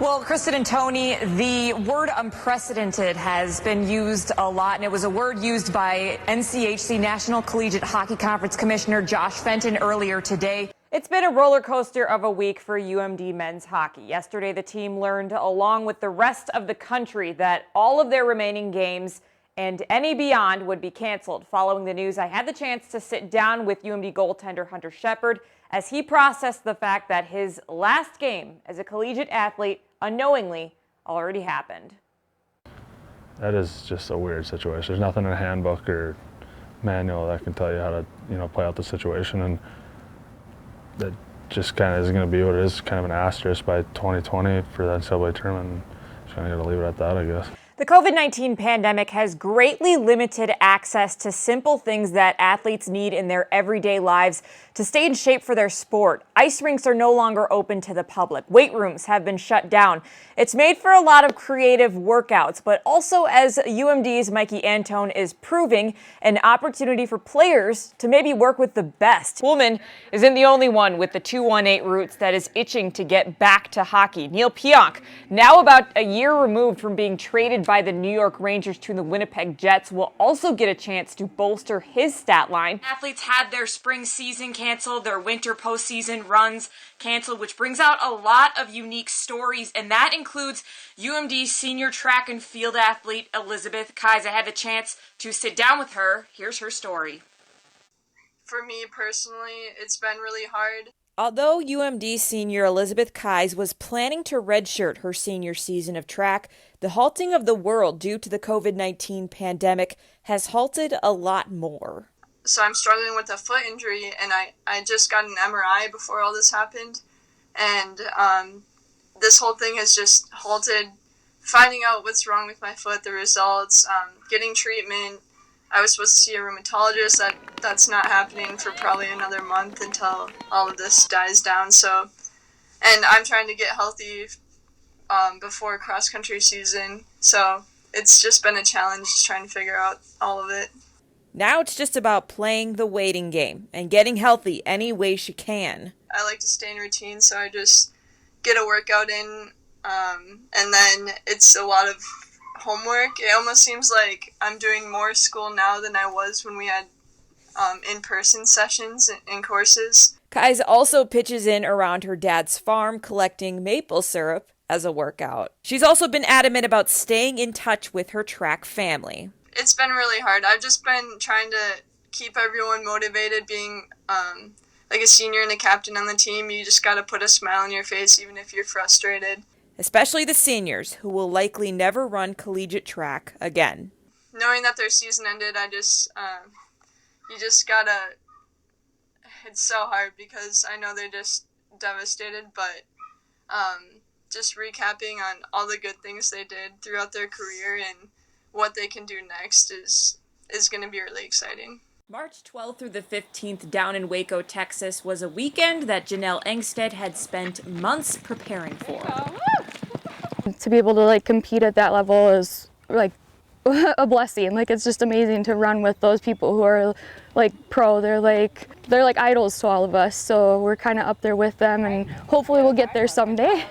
Well, Kristen and Tony, the word unprecedented has been used a lot, and it was a word used by NCHC National Collegiate Hockey Conference Commissioner Josh Fenton earlier today. It's been a roller coaster of a week for UMD men's hockey. Yesterday, the team learned, along with the rest of the country, that all of their remaining games and any beyond would be canceled. Following the news, I had the chance to sit down with UMD goaltender Hunter Shepard as he processed the fact that his last game as a collegiate athlete unknowingly already happened. That is just a weird situation. There's nothing in a handbook or manual that can tell you how to, play out the situation, and that just kind of is going to be what it is, kind of an asterisk by 2020 for the NCAA tournament. Just kind of got to leave it at that, I guess. The COVID-19 pandemic has greatly limited access to simple things that athletes need in their everyday lives to stay in shape for their sport. Ice rinks are no longer open to the public. Weight rooms have been shut down. It's made for a lot of creative workouts, but also, as UMD's Mikey Antone is proving, an opportunity for players to maybe work with the best. Woolman isn't the only one with the 218 roots that is itching to get back to hockey. Neil Pionk, now about a year removed from being traded by the New York Rangers to the Winnipeg Jets, will also get a chance to bolster his stat line. Athletes had their spring season canceled, their winter postseason runs canceled, which brings out a lot of unique stories, and that includes UMD senior track and field athlete Elizabeth Kais. I had the chance to sit down with her. Here's her story. For me personally, it's been really hard. Although UMD senior Elizabeth Kais was planning to redshirt her senior season of track, the halting of the world due to the COVID-19 pandemic has halted a lot more. So I'm struggling with a foot injury, and I just got an MRI before all this happened, and this whole thing has just halted. Finding out what's wrong with my foot, the results, getting treatment. I was supposed to see a rheumatologist. That's not happening for probably another month until all of this dies down. So, and I'm trying to get healthy before cross-country season. So it's just been a challenge trying to figure out all of it. Now it's just about playing the waiting game and getting healthy any way she can. I like to stay in routine, so I just get a workout in, and then it's a lot of homework. It almost seems like I'm doing more school now than I was when we had in-person sessions and courses. Kais also pitches in around her dad's farm collecting maple syrup as a workout. She's also been adamant about staying in touch with her track family. It's been really hard. I've just been trying to keep everyone motivated. Being like a senior and a captain on the team, you just got to put a smile on your face even if you're frustrated. Especially the seniors, who will likely never run collegiate track again. Knowing that their season ended, you just gotta, it's so hard because I know they're just devastated, but just recapping on all the good things they did throughout their career and what they can do next is going to be really exciting. March 12th through the 15th down in Waco, Texas was a weekend that Janelle Engstead had spent months preparing for. To be able to compete at that level is a blessing. It's just amazing to run with those people who are pro. They're like idols to all of us. So we're kind of up there with them, and hopefully we'll get there someday.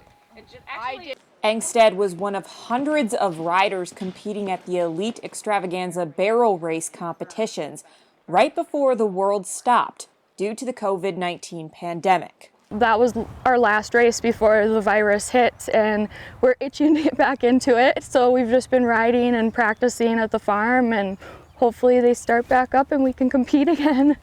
Engstead was one of hundreds of riders competing at the Elite Extravaganza barrel race competitions right before the world stopped due to the COVID-19 pandemic. That was our last race before the virus hit, and we're itching to get back into it. So we've just been riding and practicing at the farm, and hopefully they start back up and we can compete again.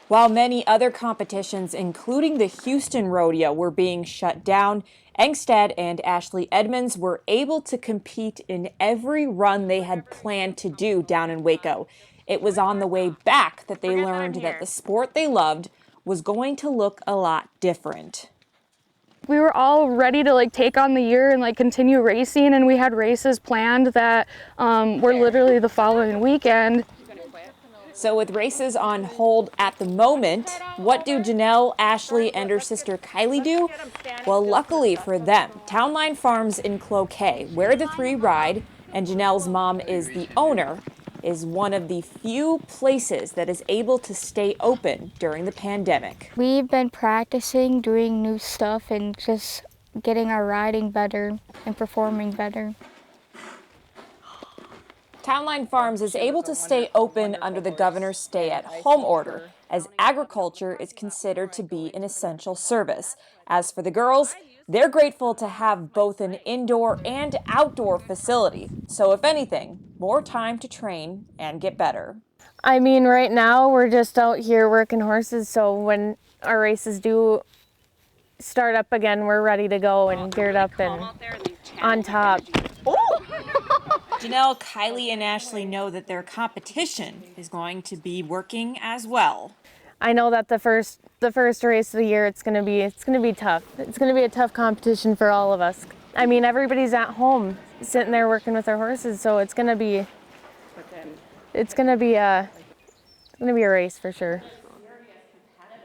While many other competitions, including the Houston Rodeo, were being shut down, Engstead and Ashley Edmonds were able to compete in every run they had planned to do down in Waco. It was on the way back that they learned that the sport they loved was going to look a lot different. We were all ready to take on the year and continue racing, and we had races planned that were literally the following weekend. So with races on hold at the moment, what do Janelle, Ashley, and her sister Kylie do? Well, luckily for them, Town Line Farms in Cloquet, where the three ride, and Janelle's mom is the owner, is one of the few places that is able to stay open during the pandemic. We've been practicing doing new stuff and just getting our riding better and performing better. Townline Farms is able to stay open under the governor's stay-at-home order, as agriculture is considered to be an essential service. As for the girls, they're grateful to have both an indoor and outdoor facility. So if anything, more time to train and get better. I mean, right now we're just out here working horses, so when our races do start up again, we're ready to go and geared up and on top. Janelle, Kylie, and Ashley know that their competition is going to be working as well. I know that the first race of the year, it's gonna be tough. It's gonna be a tough competition for all of us. I mean, everybody's at home sitting there working with their horses, so it's gonna be a race for sure.